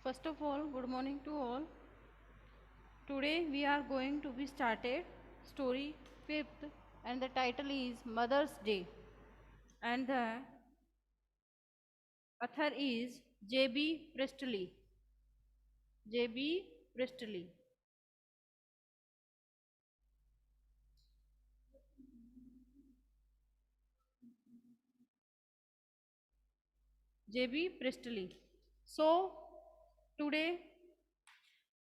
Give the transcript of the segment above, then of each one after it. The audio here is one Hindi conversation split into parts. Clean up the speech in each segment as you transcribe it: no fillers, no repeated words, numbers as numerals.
First of all, good morning to all. Today we are going to be started story 5th and the title is Mother's Day and the author is J.B. Priestley. J.B. Priestley. J.B. Priestley. So today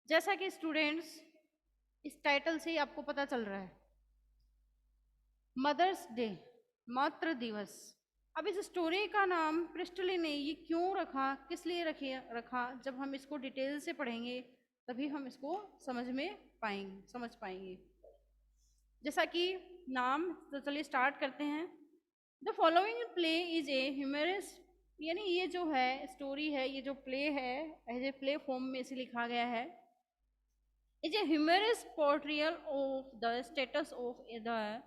जैसा कि स्टूडेंट्स इस टाइटल से ही आपको पता चल रहा है मदर्स डे मातृ दिवस। अब इस स्टोरी का नाम प्रिस्टली ने ये क्यों रखा, किस लिए रखा, जब हम इसको डिटेल से पढ़ेंगे तभी हम इसको समझ पाएंगे। जैसा कि नाम, तो चलिए स्टार्ट करते हैं। The following play is a humorous, यानी ये जो है स्टोरी है, ये जो प्ले है एज ए प्ले फॉर्म में इसे लिखा गया है। Is a humorous portrayal of the status of the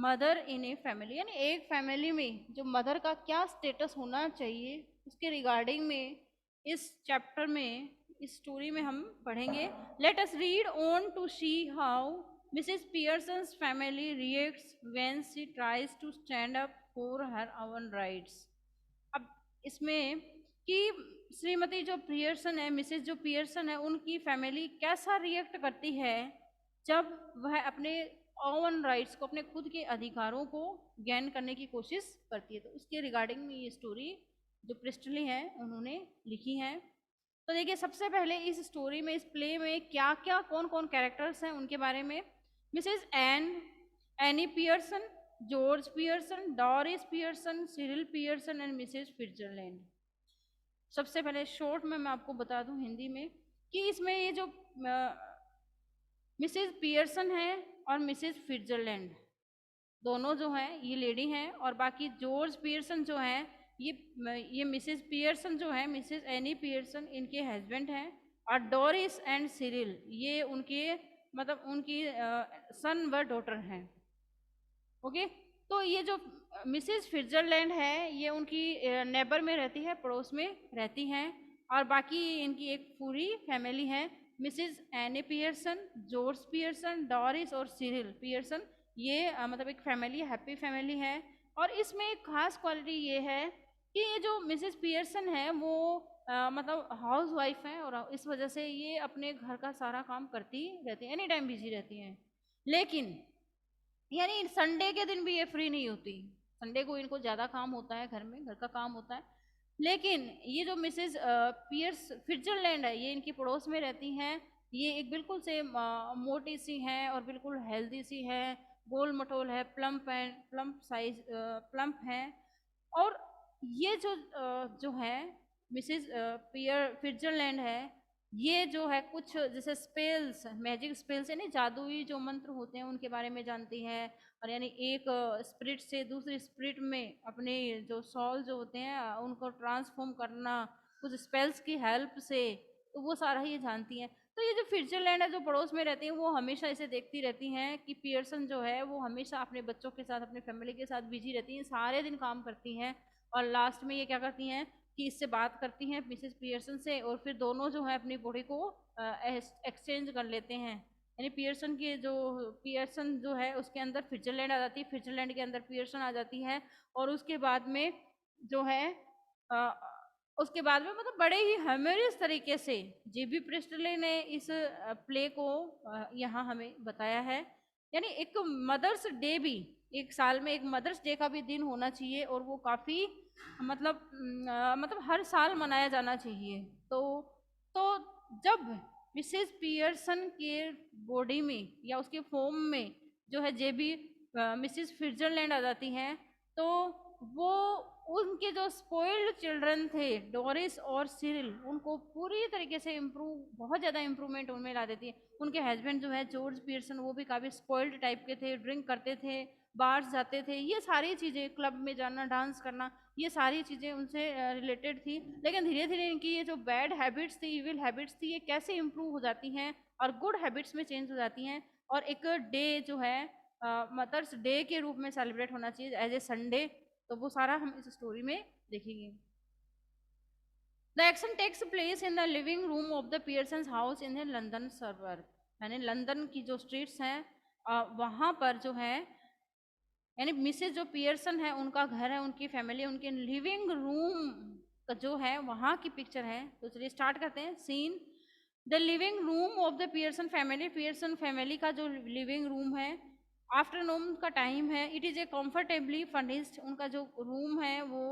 mother in a family, यानी एक फैमिली में जो मदर का क्या स्टेटस होना चाहिए उसके रिगार्डिंग में इस चैप्टर में, इस स्टोरी में हम पढ़ेंगे। Let us read on to see how Mrs Pearson's family reacts when she tries to stand up for her own rights. अब इसमें कि श्रीमती जो पियर्सन है, मिसेस जो पियर्सन है, उनकी फैमिली कैसा रिएक्ट करती है जब वह अपने ओवन राइट्स को, अपने खुद के अधिकारों को गेन करने की कोशिश करती है। तो उसके रिगार्डिंग में ये स्टोरी जो प्रिस्टली है उन्होंने लिखी है। तो देखिए, सबसे पहले इस स्टोरी में, इस प्ले में क्या क्या कौन कौन कैरेक्टर्स हैं उनके बारे में। Mrs Annie Pearson, George Pearson, Doris Pearson, Cyril Pearson and Mrs Fitzgerald. सबसे पहले शॉर्ट में मैं आपको बता दूं हिंदी में कि इसमें ये जो मिसेस पियर्सन है और मिसेस फिट्जरलैंड दोनों जो हैं ये लेडी हैं, और बाकी जॉर्ज पियर्सन जो हैं ये मिसेस पियर्सन जो है, मिसेस एनी पियर्सन इनके हस्बैंड हैं, और डोरिस एंड सिरिल ये उनके मतलब उनकी सन व डॉटर हैं। ओके, तो ये जो मिसेस फिट्जरलैंड है ये उनकी नेबर में रहती है, पड़ोस में रहती हैं, और बाकी इनकी एक पूरी फैमिली है। Mrs Annie Pearson, George Pearson, Doris और सिरिल पियर्सन, ये मतलब एक फैमिली, हैप्पी फैमिली है। और इसमें एक खास क्वालिटी ये है कि ये जो मिसेस पियर्सन है वो मतलब हाउस वाइफ है, और इस वजह से ये अपने घर का सारा काम करती रहती है, एनी टाइम बिजी रहती हैं। लेकिन यानी संडे के दिन भी ये फ्री नहीं होती, संडे को इनको ज़्यादा काम होता है, घर में घर का काम होता है। लेकिन ये जो मिसेस पियर्स फिट्जरलैंड है ये इनकी पड़ोस में रहती हैं। ये एक बिल्कुल से मोटी सी हैं और बिल्कुल हेल्दी सी है, गोल मटोल है, प्लम्प साइज प्लम्प हैं। और ये जो है मिसेस पियर फिट्जरलैंड है, ये जो है कुछ जैसे स्पेल्स, मैजिक स्पेल्स यानी जादुई जो मंत्र होते हैं उनके बारे में जानती है, और यानी एक स्पिरिट से दूसरी स्पिरिट में अपने जो सॉल जो होते हैं उनको ट्रांसफॉर्म करना कुछ स्पेल्स की हेल्प से, तो वो सारा ये जानती हैं। तो ये जो फिट्जरलैंड है जो पड़ोस में रहती हैं वो हमेशा इसे देखती रहती हैं कि पियर्सन जो है वो हमेशा अपने बच्चों के साथ, अपने फैमिली के साथ बिजी रहती हैं, सारे दिन काम करती हैं, और लास्ट में ये क्या करती हैं कि इससे बात करती हैं मिसेस पियर्सन से, और फिर दोनों जो है अपनी बॉडी को एक्सचेंज कर लेते हैं। यानी पियर्सन जो है उसके अंदर फिट्जरलैंड आ जाती है, फिट्जरलैंड के अंदर पियर्सन आ जाती है, और उसके बाद में जो है उसके बाद में मतलब बड़े ही ह्यूमरस तरीके से जेबी प्रिस्टले ने इस प्ले को यहाँ हमें बताया है। यानी एक मदर्स डे भी, एक साल में एक मदर्स डे का भी दिन होना चाहिए, और वो काफ़ी मतलब हर साल मनाया जाना चाहिए। तो जब मिसेस पियर्सन के बॉडी में या उसके फॉर्म में जो है जेबी मिसेस फिट्जरलैंड आ जाती हैं, तो वो उनके जो स्पॉइल्ड चिल्ड्रन थे डोरिस और सिरिल, उनको पूरी तरीके से बहुत ज़्यादा इम्प्रूवमेंट उनमें ला देती है। उनके हस्बैंड जो है जॉर्ज पियर्सन वो भी काफ़ी स्पॉइल्ड टाइप के थे, ड्रिंक करते थे, बार्स जाते थे, ये सारी चीज़ें, क्लब में जाना, डांस करना, ये सारी चीज़ें उनसे रिलेटेड थी। लेकिन धीरे धीरे इनकी ये जो बैड हैबिट्स थी, इविल हैबिट्स थी, ये कैसे इम्प्रूव हो जाती हैं और गुड हैबिट्स में चेंज हो जाती हैं, और एक डे जो है मदर्स डे के रूप में सेलिब्रेट होना चाहिए एज ए संडे। तो वो सारा हम इस स्टोरी में देखेंगे। The action takes place in the living room of the Pearson house in London suburb, यानी लंदन की जो स्ट्रीट्स हैं वहाँ पर जो है, यानी मिसेज जो पियर्सन है उनका घर है, उनकी फैमिली, उनके लिविंग रूम का जो है वहाँ की पिक्चर है। तो चलिए स्टार्ट करते हैं। Seen the living room of the Pearson family, Pearson family का जो लिविंग रूम है, आफ्टरनून का टाइम है। It is a comfortably furnished, उनका जो रूम है वो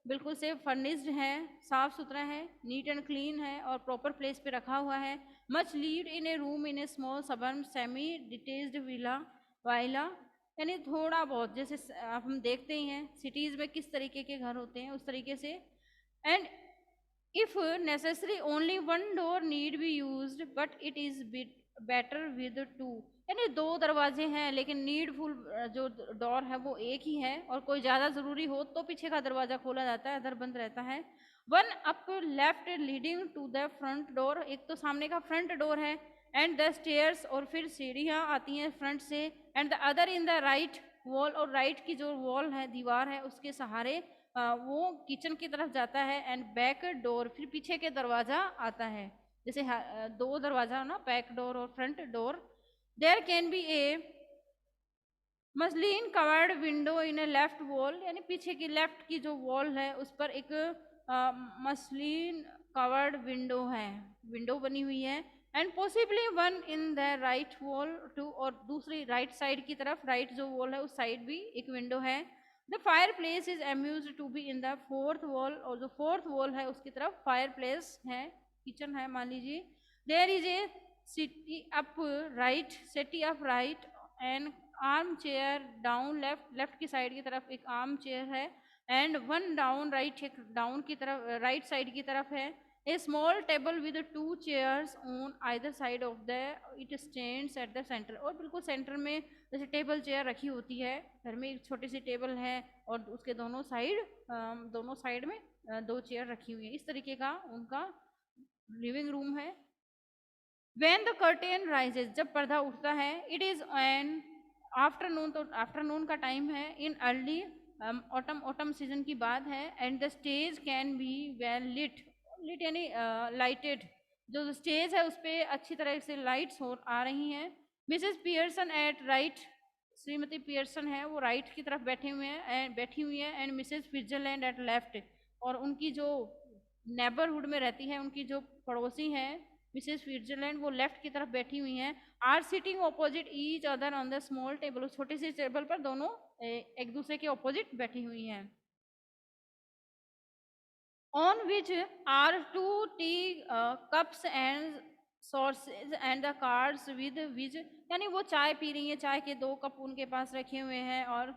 बिल्कुल से फर्निश्ड है, साफ सुथरा है, नीट एंड क्लीन है और प्रॉपर प्लेस पे रखा हुआ है। Much lead in a room in a small suburban semi detached villa villa, यानी थोड़ा बहुत जैसे आप हम देखते ही हैं सिटीज़ में किस तरीके के घर होते हैं उस तरीके से। And if necessary only one door need be used but it is better with two, यानी दो दरवाजे हैं लेकिन नीडफुल जो डोर है वो एक ही है, और कोई ज़्यादा ज़रूरी हो तो पीछे का दरवाज़ा खोला जाता है, अदर बंद रहता है। One up left leading to the front door, एक तो सामने का फ्रंट डोर है, एंड द स्टेयर्स और फिर सीढ़ियाँ आती हैं फ्रंट से, and the other in the right wall, और राइट की जो वॉल है दीवार है उसके सहारे वो किचन की तरफ जाता है। एंड बैक डोर, फिर पीछे के दरवाजा आता है, जैसे दो दरवाजा हो ना, बैक डोर और front door. There can be a muslin covered window in a left wall, यानी पीछे की लेफ्ट की जो वॉल है उस पर एक मसलिन कवर्ड विंडो है, विंडो बनी हुई है। And possibly one in the right wall too, और दूसरी राइट साइड की तरफ, राइट जो वॉल है उस साइड भी एक विंडो है। द फायर प्लेस इज अम्यूज to be in the fourth wall, और जो फोर्थ वॉल है उसकी तरफ फायर प्लेस है, किचन है मान लीजिए। There is a settee up right, settee up right and armchair down left, left की साइड की तरफ एक आर्म चेयर है। एंड वन डाउन राइट, एक डाउन की तरफ राइट साइड की तरफ है। A small table with two chairs on either side of the, it stands at the centre, और बिल्कुल सेंटर में जैसे टेबल चेयर रखी होती है घर में, एक छोटी सी टेबल है और उसके दोनों साइड में दो चेयर रखी हुई है, इस तरीके का उनका लिविंग रूम है। When the curtain rises, जब पर्दा उठता है, it is an आफ्टरनून, तो आफ्टरनून का टाइम है, in early autumn, autumn season की बात है। And the stage can be well lit, lit यानी लाइटेड, जो स्टेज है उस पर अच्छी तरह से लाइट्स हो आ रही हैं। Mrs Pearson at right, Shrimati Pearson है वो राइट की तरफ बैठी हुई है। And Mrs Fitzgerald at left, और उनकी जो नेबरहुड में रहती है, उनकी जो पड़ोसी हैं मिसेस फिट्जरलैंड, वो लेफ्ट की तरफ बैठी हुई हैं। Are sitting opposite each other on the small table, उस छोटी सी टेबल पर दोनों एक दूसरे के ऑपोजिट बैठी हुई हैं। On which are two tea cups and सॉसेज and the cards with which, यानी वो चाय पी रही हैं, चाय के दो कप उनके पास रखे हुए हैं, और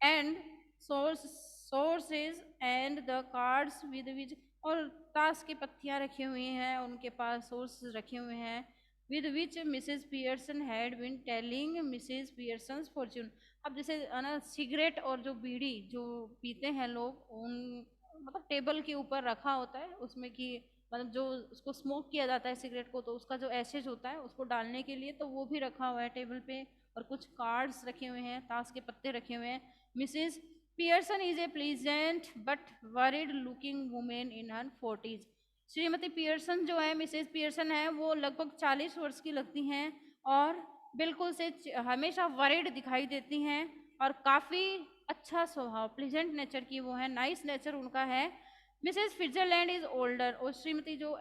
and sources and the cards with विच, और ताश की पत्तियां रखी हुई हैं उनके पास, सोर्स रखे हुए हैं। With which Mrs Pearson had been telling Mrs Pearson fortune, अब जैसे ना सिगरेट और जो बीड़ी जो पीते हैं लोग, उन मतलब टेबल के ऊपर रखा होता है उसमें कि मतलब जो उसको स्मोक किया जाता है सिगरेट को, तो उसका जो एशेज होता है उसको डालने के लिए, तो वो भी रखा हुआ है टेबल पे, और कुछ कार्ड्स रखे हुए हैं, ताश के पत्ते रखे हुए हैं। Mrs Pearson is a pleasant but worried looking women in her 40s, Shrimati Pearson जो है, मिसेस पियर्सन है, वो लगभग 40 वर्ष की लगती हैं और बिल्कुल से हमेशा वरिड दिखाई देती हैं, और काफ़ी अच्छा स्वभाव, प्लीजेंट नेचर की वो है, नाइस नेचर उनका है। मिसेस फिट्जरलैंड इज ओल्डर, और श्रीमती जो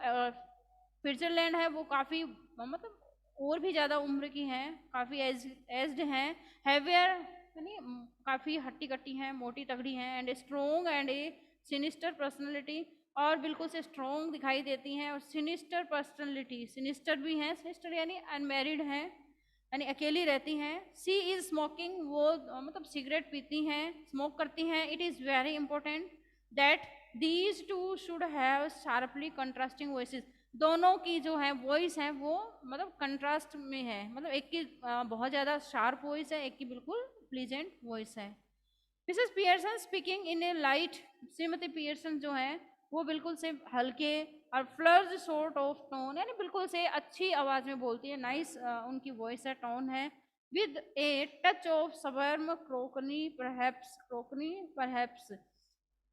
फिट्जरलैंड है वो काफ़ी मतलब और भी ज़्यादा उम्र की हैं, काफ़ी एज्ड हैं। हैवियर यानी काफ़ी हट्टी कट्टी हैं, मोटी तगड़ी हैं। And strong and A sinister personality, और बिल्कुल से स्ट्रोंग दिखाई देती हैं, और सिनिस्टर पर्सनैलिटी, सिनिस्टर भी हैं, सिनिस्टर यानी अनमेरिड हैं, यानी अकेली रहती हैं। सी इज़ स्मोकिंग, वो मतलब सिगरेट पीती हैं, स्मोक करती हैं। It is very important that these two should have sharply contrasting voices, दोनों की जो है वॉइस है वो मतलब कंट्रास्ट में है, मतलब एक की बहुत ज़्यादा शार्प वॉइस है, एक की बिल्कुल प्लीजेंट वॉइस है। Mrs Pearson speaking in A light, Shrimati Pearson जो है वो बिल्कुल से हल्के और फ्लर्ज सॉर्ट ऑफ टोन, यानी बिल्कुल से अच्छी आवाज़ में बोलती है, नाइस उनकी वॉइस है, टोन है। With a touch of suburb cockney perhaps,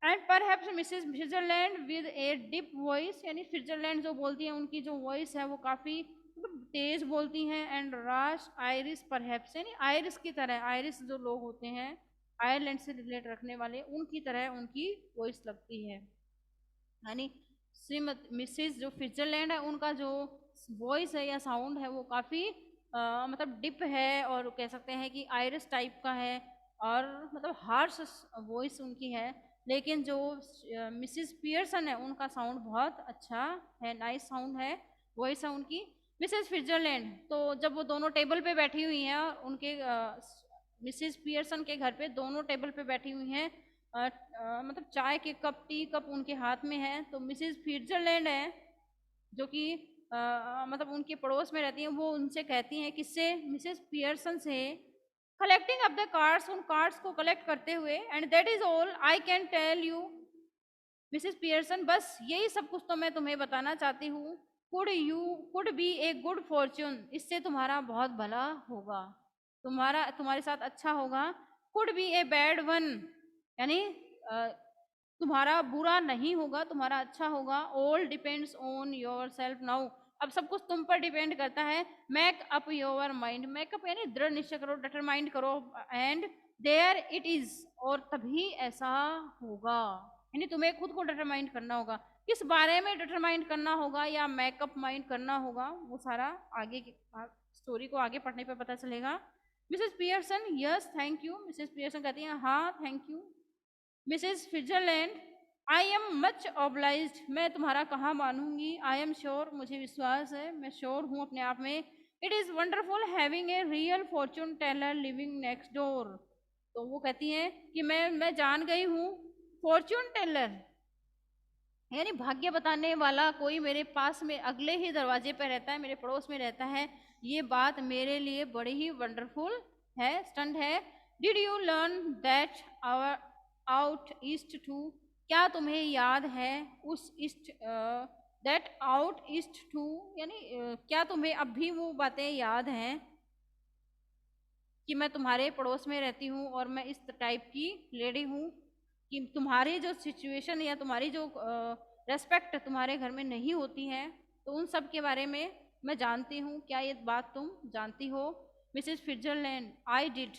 and perhaps perhaps Mrs Switzerland with a deep voice, यानी स्विट्जरलैंड जो बोलती हैं उनकी जो वॉइस है वो काफ़ी तेज बोलती हैं। एंड राश आयरिश परहैप्स, यानी आयरिश की तरह, आयरिश जो लोग होते हैं आयरलैंड से रिलेट रखने वाले, उनकी तरह उनकी वॉइस लगती है। यानी श्रीमती मिसेस जो स्विट्जरलैंड है उनका जो वॉइस है या साउंड है वो काफ़ी मतलब डिप है, और कह सकते हैं कि आयरिश टाइप का है, और मतलब हार्श वॉइस उनकी है। लेकिन जो मिसिस पियर्सन है उनका साउंड बहुत अच्छा है, नाइस साउंड है, वॉइस है उनकी। मिसेस स्विट्जरलैंड, तो जब वो दोनों टेबल पे बैठी हुई हैं, उनके मिसिस पियर्सन के घर पे दोनों टेबल पे बैठी हुई हैं, मतलब चाय के कप, टी कप उनके हाथ में है, तो मिसिस स्विट्जरलैंड है जो कि मतलब उनके पड़ोस में रहती हैं, वो उनसे कहती हैं, किससे, मिसेस पियर्सन से, कलेक्टिंग अप द कार्ड्स, उन कार्ड्स को कलेक्ट करते हुए, and that is all I can tell you Mrs Pearson, बस यही सब कुछ तो मैं तुम्हें बताना चाहती हूँ। Could be a good Fortune, इससे तुम्हारा बहुत भला होगा, तुम्हारे साथ अच्छा होगा। Could be a bad one, यानी तुम्हारा बुरा नहीं होगा, तुम्हारा अच्छा होगा। All depends on your self now, अब सब कुछ तुम पर डिपेंड करता है। Make up your mind, makeup यानी दृढ़ निश्चय करो, डिटरमाइंड करो, एंड देयर इट इज, और तभी ऐसा होगा, यानी तुम्हें खुद को डिटरमाइंड करना होगा। किस बारे में डिटरमाइंड करना होगा या मेकअप माइंड करना होगा, वो सारा आगे की स्टोरी को आगे पढ़ने पे पता चलेगा। Mrs Pearson, yes thank you, Mrs Pearson कहती हैं हाँ thank you. Mrs Switzerland, I am much obliged, मैं तुम्हारा कहाँ मानूंगी। आई एम श्योर, मुझे विश्वास है, मैं श्योर हूँ अपने आप में। It is wonderful having a real fortune teller living next door, तो वो कहती हैं कि मैं जान गई हूँ, फॉर्चून टेलर यानी भाग्य बताने वाला कोई मेरे पास में अगले ही दरवाजे पर रहता है, मेरे पड़ोस में रहता है, ये बात मेरे लिए बड़ी ही वंडरफुल है, स्टंट है। Did you learn that our out east too, क्या तुम्हें याद है उस east, that out east too, यानी क्या तुम्हें अब भी वो बातें याद हैं कि मैं तुम्हारे पड़ोस में रहती हूँ और मैं इस टाइप की लेडी हूँ, कि तुम्हारी जो सिचुएशन या तुम्हारी जो रेस्पेक्ट तुम्हारे घर में नहीं होती है, तो उन सब के बारे में मैं जानती हूँ, क्या ये बात तुम जानती हो। मिसेस स्विट्जरलैंड, आई डिड,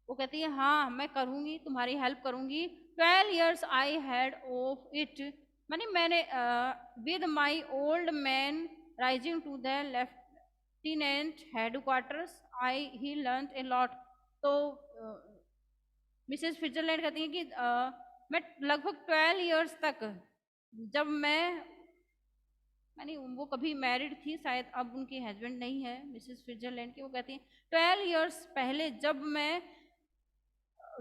वो कहती है हाँ मैं करूँगी, तुम्हारी हेल्प करूँगी। 12 years I had of it, मैंने with my old man rising to the lieutenant headquarters I he learn a lot, तो मिसेस स्विट्जरलैंड कहती हैं कि मैं लगभग 12 years तक, जब यानी वो कभी मैरिड थी शायद, अब उनके हस्बैंड नहीं है मिसेस स्विट्जरलैंड की, वो कहती हैं 12 years पहले जब मैं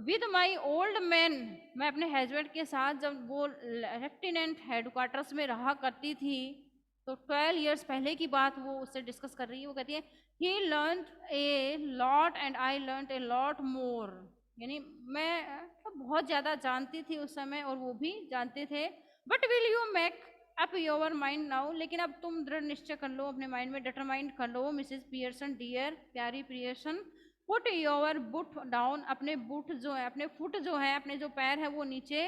विद माई ओल्ड मैन, मैं अपने हस्बैंड के साथ जब वो लेफ्टिनेंट हेडक्वार्टर्स में रहा करती थी, तो 12 years पहले की बात वो उससे डिस्कस कर रही है। वो कहती है he learn a lot and I learn a lot more, यानी मैं तो बहुत ज़्यादा जानती थी उस समय और वो भी जानते थे। But will you make up your mind now, लेकिन अब तुम दृढ़ निश्चय कर लो, अपने माइंड में डिटरमाइंड कर लो। मिसेस पियर्सन डियर, प्यारी Pearson, put your boot down, अपने बुट जो है, अपने फुट जो है, अपने जो पैर है वो नीचे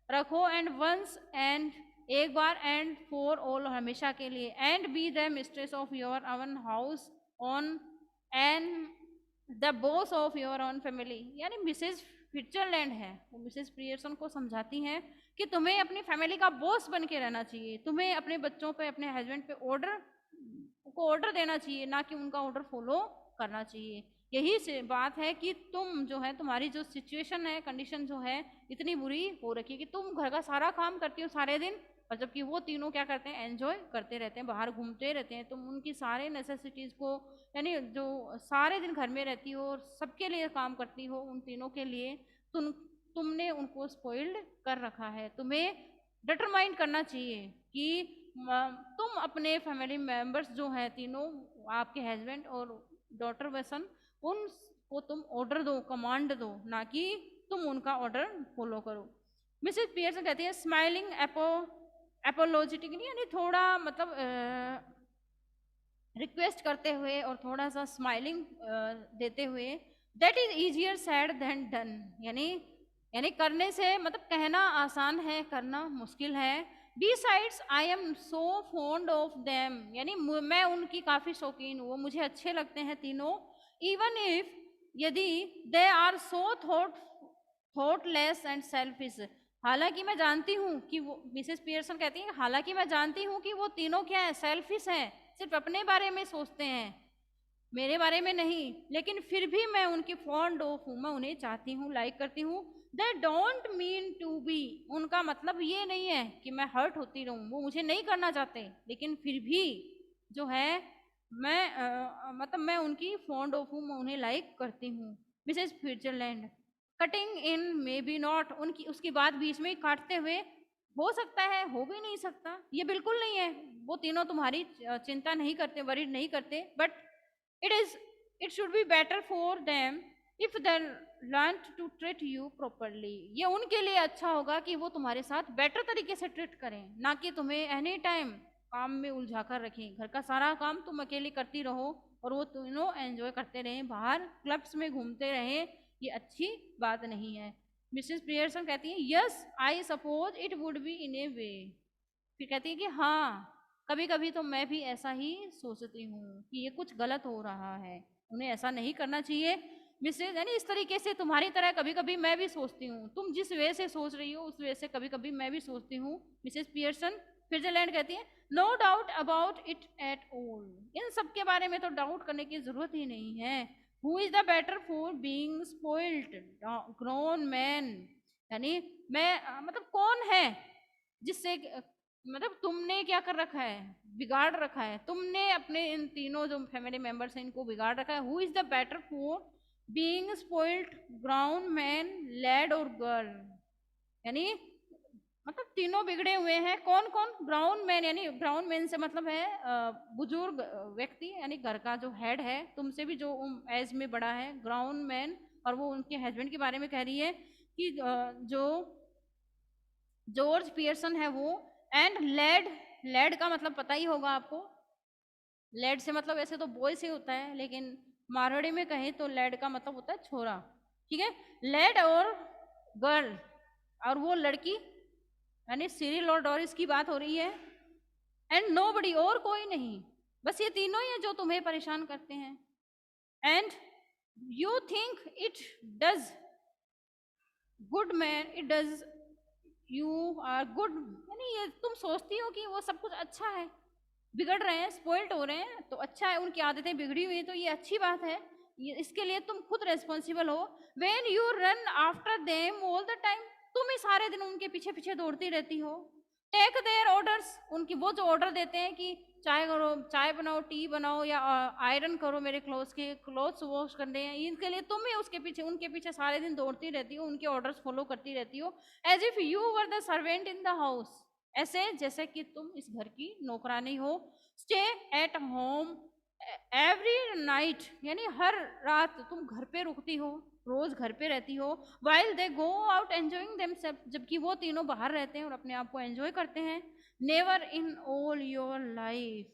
रखो, एंड वंस एंड एक बार, एंड फॉर ऑल हमेशा के लिए, and be the mistress of your own house on and the boss of your own family, यानी मिसेस स्विट्जरलैंड है वो मिसेस पियर्सन को समझाती हैं कि तुम्हें अपनी फैमिली का बॉस बन के रहना चाहिए, तुम्हें अपने बच्चों पे, अपने हस्बैंड पे ऑर्डर देना चाहिए, ना कि उनका ऑर्डर फॉलो करना चाहिए। यही से बात है कि तुम जो है, तुम्हारी जो सिचुएशन है, कंडीशन जो है इतनी बुरी हो रखी है कि तुम घर का सारा काम करती हो सारे दिन, और जबकि वो तीनों क्या करते हैं, एंजॉय करते रहते हैं, बाहर घूमते रहते हैं, तुम उनकी सारे नेसेसिटीज़ को, यानी जो सारे दिन घर में रहती हो और सबके लिए काम करती हो, उन तीनों के लिए तुमने उनको स्पॉइल्ड कर रखा है। तुम्हें डिटरमाइंड करना चाहिए कि तुम अपने फैमिली मेंबर्स जो हैं तीनों, आपके हस्बैंड और डॉटर वसन, उनको तुम ऑर्डर दो, कमांड दो, ना कि तुम उनका ऑर्डर फॉलो करो। मिसेस पियर्सन कहती है स्माइलिंग एपोलॉजिटिकली, यानी थोड़ा मतलब रिक्वेस्ट करते हुए और थोड़ा सा स्माइलिंग देते हुए, that is easier said than done, यानी यानी करने से मतलब कहना आसान है, करना मुश्किल है। Besides, I am so fond of them, यानी मैं उनकी काफी शौकीन हूँ, वो मुझे अच्छे लगते हैं तीनों। Even if, यदि they are so thoughtless and selfish, हालांकि मैं जानती हूँ कि वो, मिसेस पियर्सन कहती हैं, हालांकि मैं जानती हूँ कि वो तीनों क्या है, सेल्फिश हैं, सिर्फ अपने बारे में सोचते हैं, मेरे बारे में नहीं, लेकिन फिर भी मैं उनकी फॉन्ड ऑफ हूँ, मैं उन्हें चाहती हूँ, लाइक करती हूँ। They don't mean to be, उनका मतलब ये नहीं है कि मैं हर्ट होती रहूँ, वो मुझे नहीं करना चाहते, लेकिन फिर भी जो है मैं मतलब मैं उनकी फॉन्ड ऑफ हूँ, मैं उन्हें लाइक करती हूँ। Mrs Switzerland, cutting in may be not, उनकी उसकी बात बीच में ही काटते हुए, हो सकता है, हो भी नहीं सकता, ये बिल्कुल नहीं है, वो तीनों तुम्हारी चिंता नहीं करते, वरीड नहीं करते, but it is it should be better for them if they learn to treat you properly, ये उनके लिए अच्छा होगा कि वो तुम्हारे साथ बेटर तरीके से ट्रीट करें, ना कि तुम्हें एनी टाइम काम में उलझा कर रखें, घर का सारा काम तुम अकेले करती रहो और वो तीनों एंजॉय करते रहें, बाहर क्लब्स में घूमते रहें, ये अच्छी बात नहीं है। मिसेस पियर्सन कहती है, yes I suppose it would be in a way, फिर कहती है कि हाँ, कभी कभी तो मैं भी ऐसा ही सोचती हूँ कि ये कुछ गलत हो रहा है, उन्हें ऐसा नहीं करना चाहिए। मिसेज, यानी इस तरीके से तुम्हारी तरह कभी कभी मैं भी सोचती हूँ, तुम जिस वे से सोच रही हो उस वे से कभी कभी मैं भी सोचती हूँ। मिसेस पियर्सन स्विट्जरलैंड कहती है, no doubt about it at all, इन सब के बारे में तो डाउट करने की जरूरत ही नहीं है। Who is the better for being spoiled grown man, यानी मैं मतलब कौन है जिससे मतलब तुमने क्या कर रखा है, बिगाड़ रखा है, तुमने अपने इन तीनों जो फैमिली मेंबर्स हैं इनको बिगाड़ रखा है। Who is the better for being spoiled grown man lad और गर्ल, यानी मतलब तीनों बिगड़े हुए हैं, कौन कौन, ग्राउंड मैन, यानी ग्राउंड मैन से मतलब है बुजुर्ग व्यक्ति, यानी घर का जो हेड है, तुमसे भी जो एज में बड़ा है, ग्राउंड मैन, और वो उनके हस्बैंड के बारे में कह रही है कि जो जॉर्ज पियर्सन है वो, एंड लेड, लेड का मतलब पता ही होगा आपको, लेड से मतलब ऐसे तो बॉय से होता है, लेकिन मारवाड़ी में कहें तो लेड का मतलब होता है छोरा, ठीक है, लेड और गर्ल, और वो लड़की यानी सिरिल और डोरिस की बात हो रही है, एंड नोबडी, और कोई नहीं, बस ये तीनों ही हैं जो तुम्हें परेशान करते हैं। And you think it does good man, it does you are good, यानी ये तुम सोचती हो कि वो सब कुछ अच्छा है, बिगड़ रहे हैं, स्पॉइल्ड हो रहे हैं तो अच्छा है, उनकी आदतें बिगड़ी हुई तो ये अच्छी बात है, ये इसके लिए तुम खुद रेस्पॉन्सिबल हो। When you run after them all the time, तुम ही सारे दिन उनके पीछे पीछे दौड़ती रहती हो। टेक देयर ऑर्डर्स, उनकी वो जो ऑर्डर देते हैं कि चाय करो, चाय बनाओ, टी बनाओ, या आयरन करो, मेरे क्लोथ्स वॉश करने हैं, इनके लिए तुम ही उसके पीछे उनके पीछे सारे दिन दौड़ती रहती हो, उनके ऑर्डर्स फॉलो करती रहती हो, as if you were the servant in the house, ऐसे जैसे कि तुम इस घर की नौकरानी हो। Stay at home every night, यानी हर रात तुम घर पे रुकती हो, रोज घर पे रहती हो, while they go out enjoying themselves, जबकि वो तीनों बाहर रहते हैं और अपने आप को एंजॉय करते हैं। Never in all your life,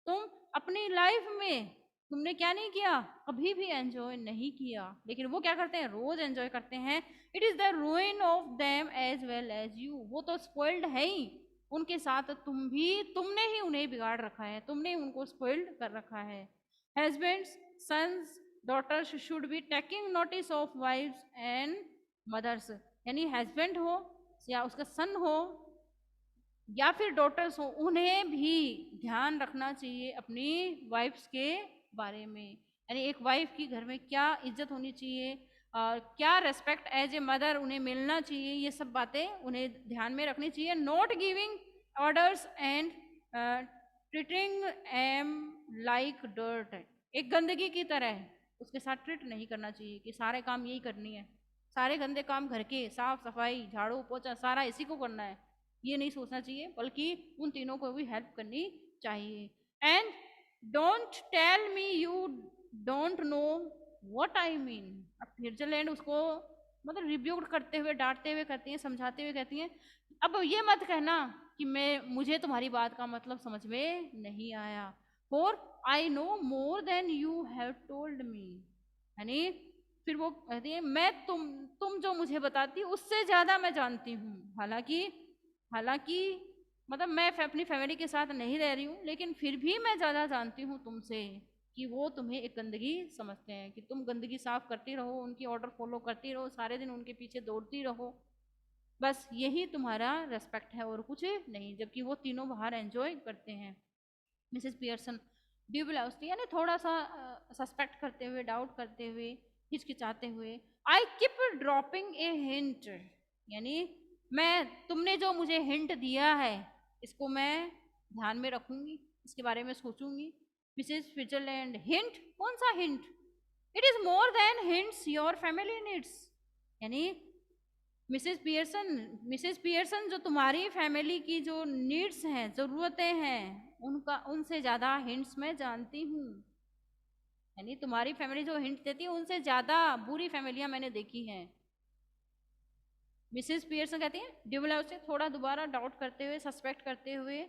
तुम अपनी लाइफ में तुमने क्या नहीं किया, कभी भी एंजॉय नहीं किया, लेकिन वो क्या करते हैं, रोज एंजॉय करते हैं। It is the ruin of them as well as you, वो तो स्पॉइल्ड है ही, उनके साथ तुम भी, तुमने ही उन्हें बिगाड़ रखा है, तुमने उनको स्पॉइल्ड कर रखा है। Husbands, sons, daughters should be taking notice of wives and mothers, यानी हस्बैंड हो या उसका सन हो या फिर डॉटर्स हो, उन्हें भी ध्यान रखना चाहिए अपनी वाइफ्स के बारे में, यानी एक वाइफ की घर में क्या इज्जत होनी चाहिए, क्या रेस्पेक्ट एज ए मदर उन्हें मिलना चाहिए, ये सब बातें उन्हें ध्यान में रखनी चाहिए। Not giving orders and treating am like dirt, एक गंदगी की तरह उसके साथ ट्रीट नहीं करना चाहिए कि सारे काम यही करनी है, सारे गंदे काम घर के, साफ सफाई, झाड़ू पोछा, सारा इसी को करना है, ये नहीं सोचना चाहिए, बल्कि उन तीनों को भी हेल्प करनी चाहिए। And don't tell me you don't know what I mean, अब स्विट्जरलैंड उसको मतलब रिब्यूट करते हुए, डांटते हुए कहती हैं, समझाते हुए कहती हैं, अब ये मत कहना कि मुझे तुम्हारी बात का मतलब समझ में नहीं आया, for I know more than you have told me, यानी फिर वो कहती है मैं तुम जो मुझे बताती उससे ज्यादा मैं जानती हूँ। हालांकि हालांकि मतलब मैं अपनी फैमिली के साथ नहीं रह रही हूँ, लेकिन फिर भी मैं ज्यादा जानती हूँ तुमसे, कि वो तुम्हें एक गंदगी समझते हैं, कि तुम गंदगी साफ करती रहो, उनकी ऑर्डर फॉलो करती रहो, सारे दिन उनके पीछे दौड़ती रहो, बस यही तुम्हारा रेस्पेक्ट है और कुछ नहीं। जबकि वो तीनों बाहर एंजॉय करते हैं। मिसेस पियर्सन ड्यूबलाउस्टी यानी थोड़ा सा सस्पेक्ट करते हुए, डाउट करते हुए, हिचकिचाते हुए, I keep dropping a hint, यानी मैं तुमने जो मुझे हिंट दिया है इसको मैं ध्यान में रखूंगी, इसके बारे में सोचूंगी। मिसेस स्विट्जरलैंड हिंट, कौन सा hint? It is more than hints your family needs, यानी मिसेस पियर्सन जो तुम्हारी फैमिली की जो नीड्स हैं, जरूरतें हैं, उनका उनसे ज्यादा हिंट्स मैं जानती हूँ। यानी तुम्हारी फैमिली जो हिंट देती है उनसे ज्यादा बुरी फैमिलियां मैंने देखी हैं। मिसेस पियर्सन कहती हैं ड्यूबला उसे थोड़ा दोबारा डाउट करते हुए, सस्पेक्ट करते हुए,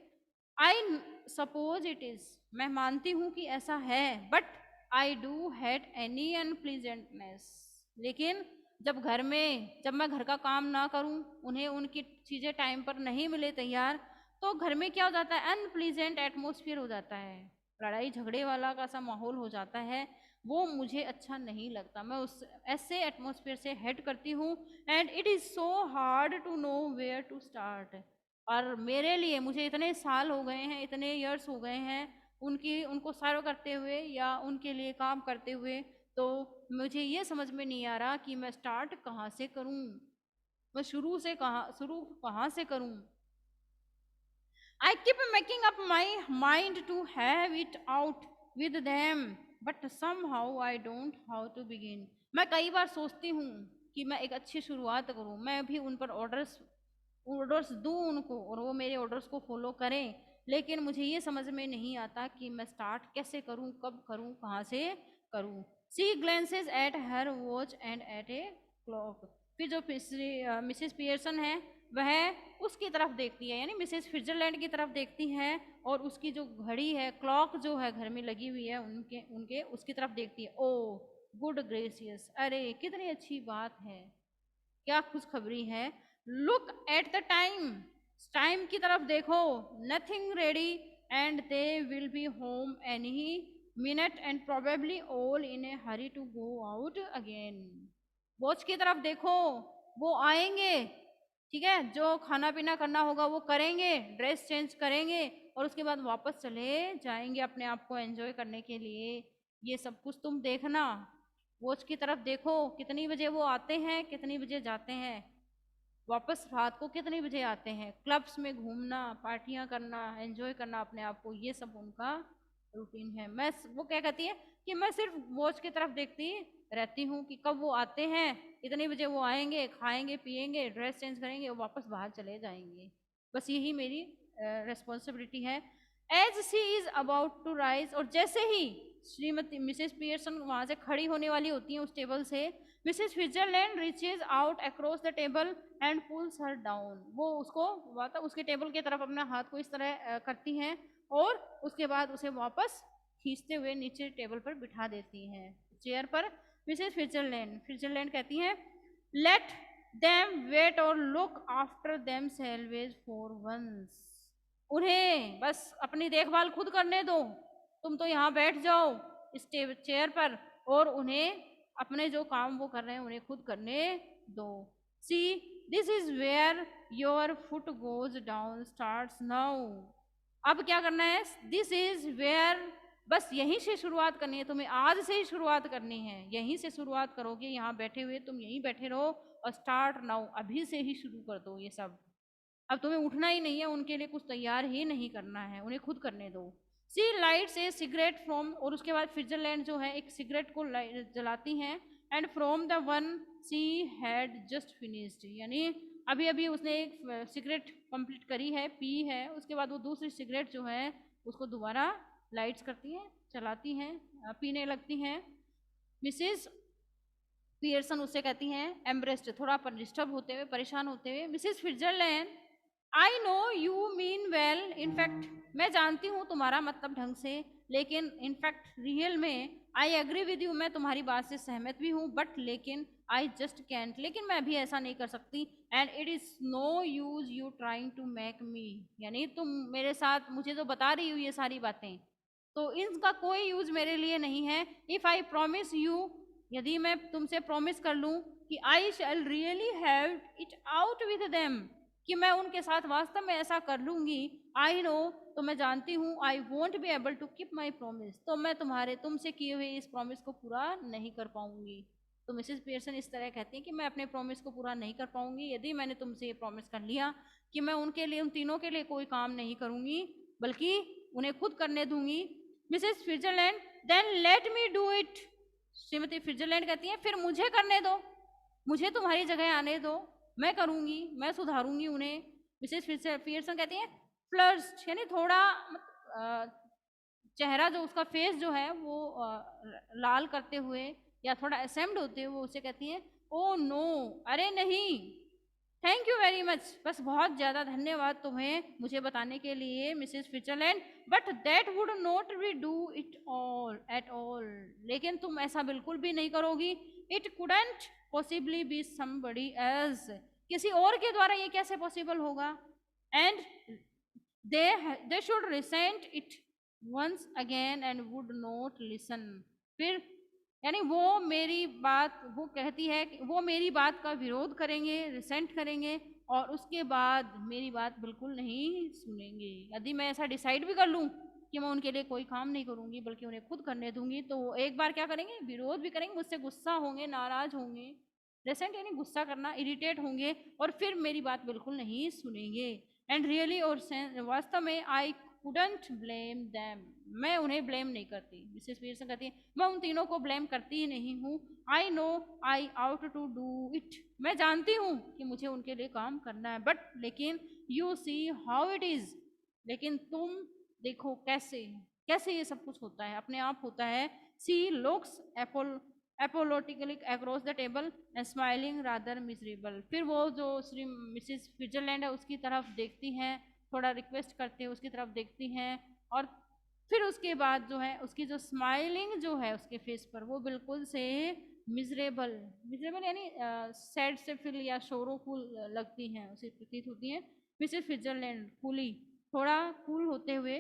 आई सपोज इट इज, मैं मानती हूँ कि ऐसा है, but I do had any unpleasantness, लेकिन जब मैं घर का काम ना करूं, उन्हें उनकी चीजें टाइम पर नहीं मिले तैयार, तो घर में क्या हो जाता है, अनप्लीजेंट एटमोसफियर हो जाता है, लड़ाई झगड़े वाला का सा माहौल हो जाता है, वो मुझे अच्छा नहीं लगता। मैं उस ऐसे एटमोसफियर से हेड करती हूँ, and it is so hard to know where to start. और मेरे लिए, मुझे इतने साल हो गए हैं, इतने इयर्स हो गए हैं उनको सर्व करते हुए या उनके लिए काम करते हुए, तो मुझे ये समझ में नहीं आ रहा कि मैं स्टार्ट कहाँ से करूँ, मैं शुरू कहाँ से करूँ। I keep making up my mind to have it out with them, but somehow I don't how to begin. मैं कई बार सोचती हूँ कि मैं एक अच्छी शुरुआत करूँ, मैं भी उन पर ऑर्डर्स दूँ उनको, और वो मेरे ऑर्डर्स को फॉलो करें, लेकिन मुझे ये समझ में नहीं आता कि मैं स्टार्ट कैसे करूँ, कब करूँ, कहाँ से करूँ। She glances at her watch and at a clock. फिर जो मिसेस पियर्सन है वह उसकी तरफ देखती है, यानी मिसेस स्विट्जरलैंड की तरफ देखती है, और उसकी जो घड़ी है, क्लॉक जो है घर में लगी हुई है उनके उनके उसकी तरफ देखती है। ओ गुड ग्रेसियस, अरे कितनी अच्छी बात है, क्या खुशखबरी है। Look at the time, time की तरफ देखो, nothing ready and they will be home any minute and probably all in a hurry to go out again. Watch की तरफ देखो, वो आएंगे, ठीक है, जो खाना पीना करना होगा वो करेंगे, ड्रेस चेंज करेंगे, और उसके बाद वापस चले जाएंगे अपने आप को एंजॉय करने के लिए। ये सब कुछ तुम देखना, वॉच की तरफ देखो, कितनी बजे वो आते हैं, कितनी बजे जाते हैं, वापस रात को कितनी बजे आते हैं, क्लब्स में घूमना, पार्टियां करना, एंजॉय करना अपने आप को, ये सब उनका रूटीन है। वो क्या कहती है कि मैं सिर्फ वॉच की तरफ देखती रहती हूँ कि कब वो आते हैं, इतने बजे वो आएंगे, खाएंगे पिएंगे, ड्रेस चेंज करेंगे और वापस बाहर चले जाएंगे, बस यही मेरी रेस्पॉन्सिबिलिटी है। As she is about to rise, और जैसे ही श्रीमती मिसेस पियर्सन वहां से खड़ी होने वाली होती हैं उस टेबल से, Mrs Fitzgerald reaches out across the table and pulls her down. वो उसको मतलब उसके टेबल की तरफ अपना हाथ को इस तरह करती हैं, और उसके बाद उसे वापस खींचते हुए नीचे टेबल पर बिठा देती हैं, चेयर पर। मिसेस स्विट्जरलैंड कहती हैं लेट देम वेट और look after themselves for once. उन्हें बस अपनी देखभाल खुद करने दो, तुम तो यहाँ बैठ जाओ इस चेयर पर, और उन्हें अपने जो काम वो कर रहे हैं उन्हें खुद करने दो। See this is where your foot goes down starts now. अब क्या करना है, दिस इज वेयर, बस यहीं से शुरुआत करनी है, तुम्हें आज से ही शुरुआत करनी है, यहीं से शुरुआत करोगे, यहाँ बैठे हुए तुम यहीं बैठे रहो, और स्टार्ट नाउ, अभी से ही शुरू कर दो ये सब। अब तुम्हें उठना ही नहीं है, उनके लिए कुछ तैयार ही नहीं करना है, उन्हें खुद करने दो। सी लाइट्स ए सिगरेट फ्रॉम, और उसके बाद स्विट्जरलैंड जो है एक सिगरेट को जलाती हैं, and from the one she had just finished, यानी अभी अभी उसने एक सिगरेट कंप्लीट करी है, पी है, उसके बाद वो दूसरी सिगरेट जो है उसको दोबारा लाइट्स करती हैं, चलाती हैं, पीने लगती हैं। मिसेस पियर्सन उससे कहती हैं एम्ब्रेस्ड, थोड़ा डिस्टर्ब होते हुए, परेशान होते हुए, Mrs Switzerland I know you mean well, in fact मैं जानती हूँ तुम्हारा मतलब ढंग से, लेकिन इनफैक्ट रियल में आई एग्री विद यू, मैं तुम्हारी बात से सहमत भी हूँ, बट लेकिन आई जस्ट कैंट, लेकिन मैं अभी ऐसा नहीं कर सकती। And it is no use you trying to make me, यानी तुम मेरे साथ मुझे जो बता रही हो ये सारी बातें, तो इनका कोई यूज मेरे लिए नहीं है। इफ आई प्रॉमिस यू, यदि मैं तुमसे प्रॉमिस कर लूं कि I shall really have it out with them, कि मैं उनके साथ वास्तव में ऐसा कर लूंगी, आई नो, तो मैं जानती हूँ, I won't be able to keep my promise, तो मैं तुमसे किए हुए इस प्रॉमिस को पूरा नहीं कर पाऊंगी। तो मिसेस पियर्सन इस तरह कहती हैं कि मैं अपने प्रॉमिस को पूरा नहीं कर पाऊंगी, यदि मैंने तुमसे ये प्रॉमिस कर लिया कि मैं उनके लिए, उन तीनों के लिए कोई काम नहीं करूंगी बल्कि उन्हें खुद करने दूंगी। Mrs Fitzgerald, then let me do it. Shrimati Fitzgerald कहती हैं फिर मुझे करने दो, मुझे तुम्हारी जगह आने दो, मैं करूंगी, मैं सुधारूंगी उन्हें। मिसेस पियर्सन कहती हैं फ्लर्स्ट, यानी थोड़ा चेहरा जो उसका फेस जो है वो लाल करते हुए या थोड़ा असेम्ड होते हुए वो उसे कहती है ओ नो, अरे नहीं, थैंक यू वेरी मच, बस बहुत ज़्यादा धन्यवाद तुम्हें मुझे बताने के लिए Mrs Fitzgerald, but that would not be do it all at all, लेकिन तुम ऐसा बिल्कुल भी नहीं करोगी। It couldn't possibly be somebody else, किसी और के द्वारा ये कैसे पॉसिबल होगा। And they should resent it once again and would not listen, फिर यानी वो मेरी बात, वो कहती है कि वो मेरी बात का विरोध करेंगे, रिसेंट करेंगे, और उसके बाद मेरी बात बिल्कुल नहीं सुनेंगे। यदि मैं ऐसा डिसाइड भी कर लूँ कि मैं उनके लिए कोई काम नहीं करूँगी बल्कि उन्हें खुद करने दूंगी, तो वो एक बार क्या करेंगे, विरोध भी करेंगे, मुझसे गुस्सा होंगे, नाराज होंगे, रिसेंट यानी गुस्सा करना, इरिटेट होंगे, और फिर मेरी बात बिल्कुल नहीं सुनेंगे। एंड रियली, और वास्तव में आई कुडंट ब्लेम दैम, मैं उन्हें ब्लेम नहीं करती। मिसेस पियर्सन कहती है मैं उन तीनों को ब्लेम करती ही नहीं हूँ। I know I ought to do it, मैं जानती हूँ कि मुझे उनके लिए काम करना है, बट लेकिन you see how it is, लेकिन तुम देखो कैसे कैसे ये सब कुछ होता है, अपने आप होता है। सी looks apologetically across the table and smiling rather miserable, फिर वो जो श्री मिसेस स्विट्जरलैंड है उसकी तरफ देखती हैं, थोड़ा रिक्वेस्ट करते हैं उसकी तरफ देखती हैं, और फिर उसके बाद जो है उसकी जो स्माइलिंग जो है उसके फेस पर वो बिल्कुल से मिजरेबल, मिजरेबल यानी सैड से फील या शोरोफुल लगती हैं, उसे प्रतीत होती हैं। मिसेस स्विट्जरलैंड कूली, थोड़ा कूल होते हुए,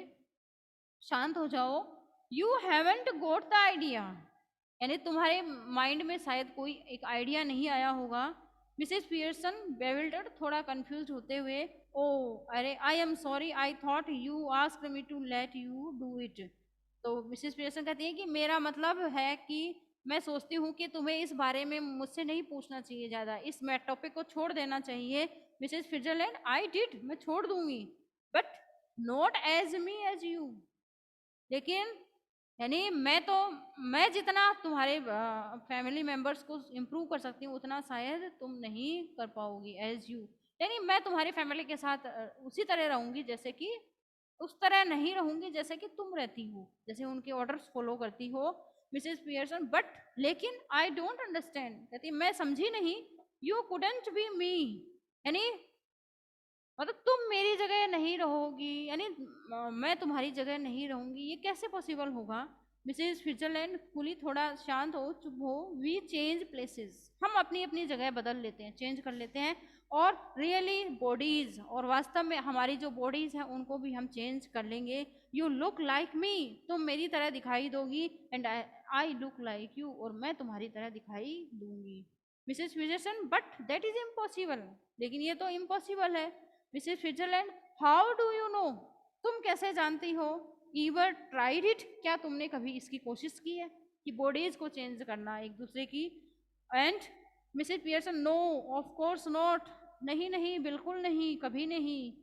शांत हो जाओ, you haven't goat the idea, यानी तुम्हारे माइंड में शायद कोई एक आइडिया नहीं आया होगा। मिसेस पियर्सन बेविल्डर्ड, थोड़ा कंफ्यूज होते हुए, ओ अरे I am sorry, I thought you asked me to let you do it, तो मिसेस पियर्सन कहती है कि मेरा मतलब है कि मैं सोचती हूँ कि तुम्हें इस बारे में मुझसे नहीं पूछना चाहिए ज़्यादा, इस टॉपिक को छोड़ देना चाहिए। मिसेस स्विट्जरलैंड, आई डिड, मैं छोड़ दूंगी, but not as me as you, लेकिन यानी मैं जितना तुम्हारे फैमिली मेंबर्स को इम्प्रूव कर सकती हूँ उतना शायद तुम नहीं कर पाओगी एज यू, यानी मैं तुम्हारी फैमिली के साथ उसी तरह रहूंगी जैसे कि, उस तरह नहीं रहूंगी जैसे कि तुम रहती हो, जैसे उनके ऑर्डर्स फॉलो करती हो। मिसेस पियर्सन, बट लेकिन आई डोंट अंडरस्टैंड, कहती मैं समझी नहीं, यू कुडंट बी मी, यानी मतलब तुम मेरी जगह नहीं रहोगी, यानी मैं तुम्हारी जगह नहीं रहूंगी, ये कैसे पॉसिबल होगा। मिसेस स्विट्जरलैंड कुली, थोड़ा शांत हो, चुप हो, वी चेंज प्लेसेस, हम अपनी अपनी जगह बदल लेते हैं, चेंज कर लेते हैं, और रियली बॉडीज, और वास्तव में हमारी जो बॉडीज हैं उनको भी हम चेंज कर लेंगे। यू लुक लाइक मी, तुम मेरी तरह दिखाई दोगी, and I look like you, और मैं तुम्हारी तरह दिखाई दूंगी। Mrs Fitzgerald, but that is impossible, लेकिन ये तो इम्पॉसिबल है। Mrs Switzerland, how do you know, तुम कैसे जानती हो, ईवर ट्राइड इट, क्या तुमने कभी इसकी कोशिश की है कि बॉडीज को चेंज करना एक दूसरे की। And Mrs Pearson, no of course not, नहीं नहीं बिल्कुल नहीं, कभी नहीं,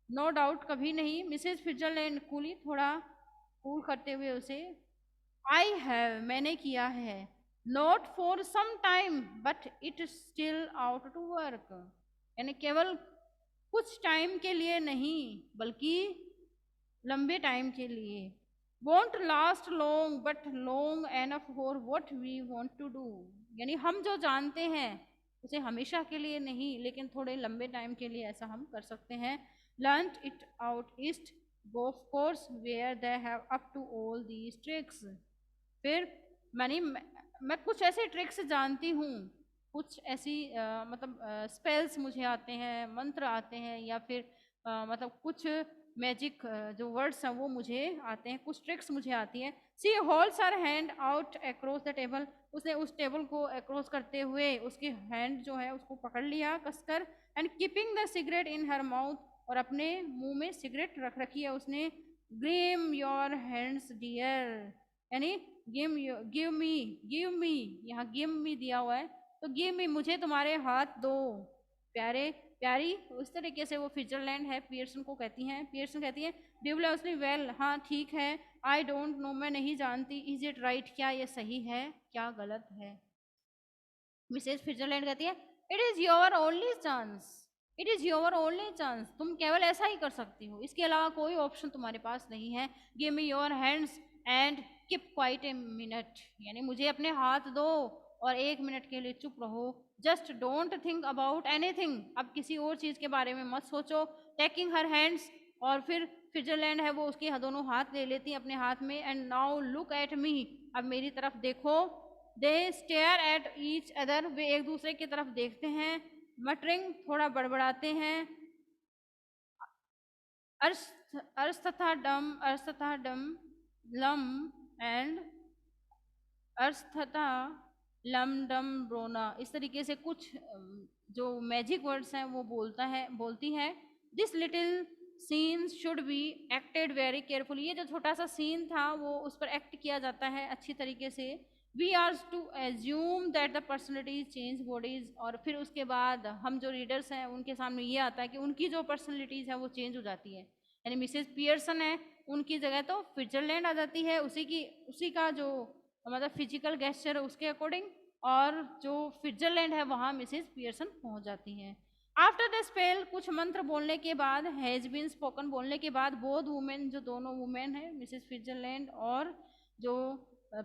नो डाउट कभी नहीं। मिसेस स्विट्जरलैंड कूली, थोड़ा कूल करते हुए उसे, आई हैव, मैंने किया है, not for some time but it still ought to work, यानी केवल कुछ टाइम के लिए नहीं बल्कि लंबे टाइम के लिए। Won't last long but long enough for what we want to do, यानी हम जो जानते हैं उसे हमेशा के लिए नहीं लेकिन थोड़े लंबे टाइम के लिए ऐसा हम कर सकते हैं। Learn it out east, go of course where they have up to all these tricks, फिर मैं कुछ ऐसे ट्रिक्स जानती हूँ, कुछ ऐसी मतलब स्पेल्स मुझे आते हैं, मंत्र आते हैं, या फिर मतलब कुछ मैजिक जो वर्ड्स हैं वो मुझे आते हैं, कुछ ट्रिक्स मुझे आती हैं। She holds her hand out across the table, उसने उस टेबल को अक्रॉस करते हुए उसकी हैंड जो है उसको पकड़ लिया कसकर, and keeping the cigarette in her mouth, और अपने मुंह में सिगरेट रख रखी है उसने। ग्रीम योर हैंड्स डियर, यानी गिव मी, यहाँ गिव मी दिया हुआ है, तो गिव मी, मुझे तुम्हारे हाथ दो प्यारे प्यारी। उस तरीके से वो फिट्जरलैंड है पियर्सन को कहती हैं। पियर्सन कहती है ड्यूबलेसली, वेल, हाँ ठीक है, आई डोंट नो, मैं नहीं जानती, इज इट राइट, क्या ये सही है क्या गलत है। मिसेस फिट्जरलैंड कहती है it is your only chance, it is your only chance, तुम केवल ऐसा ही कर सकती हो, इसके अलावा कोई ऑप्शन तुम्हारे पास नहीं है। Give me your hands and keep quite a minute, यानी मुझे अपने हाथ दो और 1 मिनट के लिए चुप रहो। Just don't think about anything, अब किसी और चीज के बारे में मत सोचो। टेकिंग हर हैंड्स, और फिर फिट्जरलैंड है वो उसके दोनों हाथ ले लेती है अपने हाथ में। And now look at me, अब मेरी तरफ देखो। दे स्टेयर एट ईच अदर, वे एक दूसरे की तरफ देखते हैं। मटरिंग, थोड़ा बड़बड़ाते हैं। अर्श तथा डम, लम एंड अर्श तथा लम डम ब्रोना, इस तरीके से कुछ जो मैजिक वर्ड्स हैं वो बोलती है। This little scene should be acted very carefully, ये जो छोटा सा सीन था वो उस पर एक्ट किया जाता है अच्छी तरीके से। We are to assume that the personalities change bodies, और फिर उसके बाद हम जो रीडर्स हैं उनके सामने ये आता है कि उनकी जो पर्सनलिटीज है वो चेंज हो जाती है। यानी मिसेस पियर्सन है, उनकी जगह तो फिट्जरलैंड आ जाती है, उसी का जो मतलब फिजिकल गेस्चर उसके अकॉर्डिंग, और जो फिट्जरलैंड है वहाँ मिसेस पियर्सन पहुँच जाती हैं। आफ्टर द स्पेल, कुछ मंत्र बोलने के बाद, हैज बीन स्पोकन बोलने के बाद, बोथ वुमेन, जो दोनों वुमेन है मिसेस फिट्जरलैंड और जो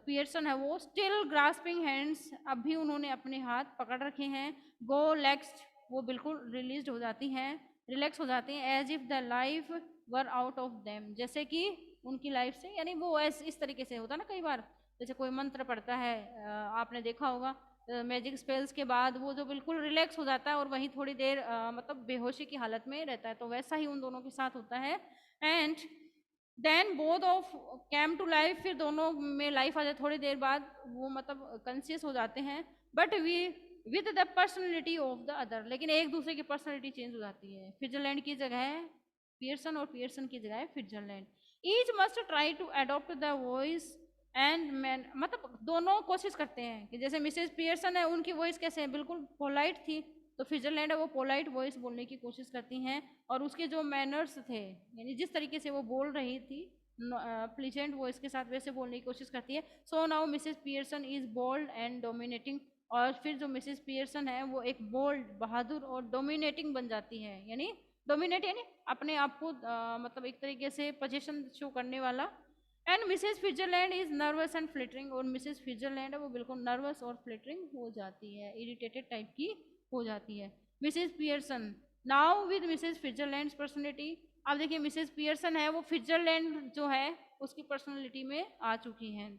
पियर्सन है, वो स्टिल ग्रास्पिंग हैंड्स, अब भी उन्होंने अपने हाथ पकड़ रखे हैं। गो लेक्स्ट, वो बिल्कुल रिलीज हो जाती हैं, रिलैक्स हो जाती हैं। As if the life were out of them, जैसे कि उनकी लाइफ से, यानी वो इस तरीके से होता है ना कई बार, जैसे कोई मंत्र पढ़ता है, आपने देखा होगा मैजिक स्पेल्स के बाद वो जो बिल्कुल रिलैक्स हो जाता है और वहीं थोड़ी देर मतलब बेहोशी की हालत में रहता है, तो वैसा ही उन दोनों के साथ होता है। And then both of came to life, फिर दोनों में लाइफ आ जाए थोड़ी देर बाद, वो मतलब कंसियस हो जाते हैं। But we with the personality of the other, लेकिन एक दूसरे की पर्सनैलिटी चेंज हो जाती है। फिट्जरलैंड की जगह है पियर्सन और पियर्सन की जगह है Fitzgerald. Each must try to adopt the voice and man, मतलब दोनों कोशिश करते हैं कि जैसे मिसेस पियर्सन है उनकी वॉइस कैसे है, बिल्कुल पोलाइट थी, तो फिट्जरलैंड है वो पोलाइट वॉइस बोलने की कोशिश करती हैं, और उसके जो मैनर्स थे, यानी जिस तरीके से वो बोल रही थी प्लीजेंट वॉइस के साथ, वैसे बोलने की कोशिश करती है। So now Mrs Pearson is bold and dominating, और फिर जो मिसेस पियर्सन है वो एक बोल्ड, बहादुर और डोमिनेटिंग बन जाती है, यानी डोमिनेट यानी अपने आप को मतलब एक तरीके से पोजीशन शो करने वाला। And Mrs Fitzgerald is nervous and flittering, और मिसेस फिट्जरलैंड है वो बिल्कुल नर्वस और फ्लिटरिंग हो जाती है, इरिटेटेड टाइप की हो जाती है। Mrs Pearson now with Mrs Fitzgerald personality, अब देखिए मिसेस पियर्सन है वो फिट्जरलैंड जो है उसकी पर्सनैलिटी में आ चुकी हैं।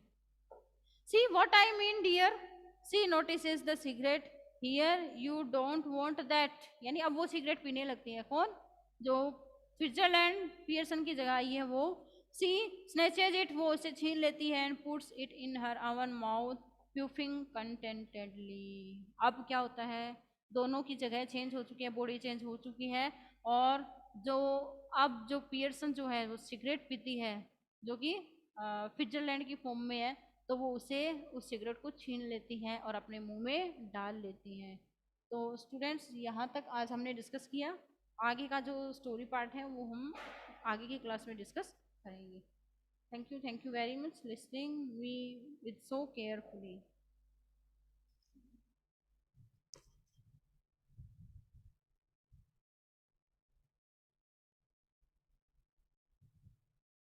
See what I mean dear, she notices the cigarette here, you don't want that, यानी अब वो सिगरेट पीने लगती है, कौन, जो फिट्जरलैंड पियर्सन की जगह आई है वो। सी स्नैचेज इट, वो उसे छीन लेती है, and puts it in her own mouth puffing contentedly. अब क्या होता है, दोनों की जगह चेंज हो चुकी है, बॉडी चेंज हो चुकी है, और जो अब जो पियर्सन जो है वो सिगरेट पीती है, जो कि फिट्जरलैंड की फॉर्म में है, तो वो उसे उस सिगरेट को छीन लेती हैं और अपने मुंह में डाल लेती हैं। तो स्टूडेंट्स यहाँ तक आज हमने डिस्कस किया, आगे का जो स्टोरी पार्ट है वो हम आगे की क्लास में डिस्कस करेंगे। Thank you very much listening me with so carefully.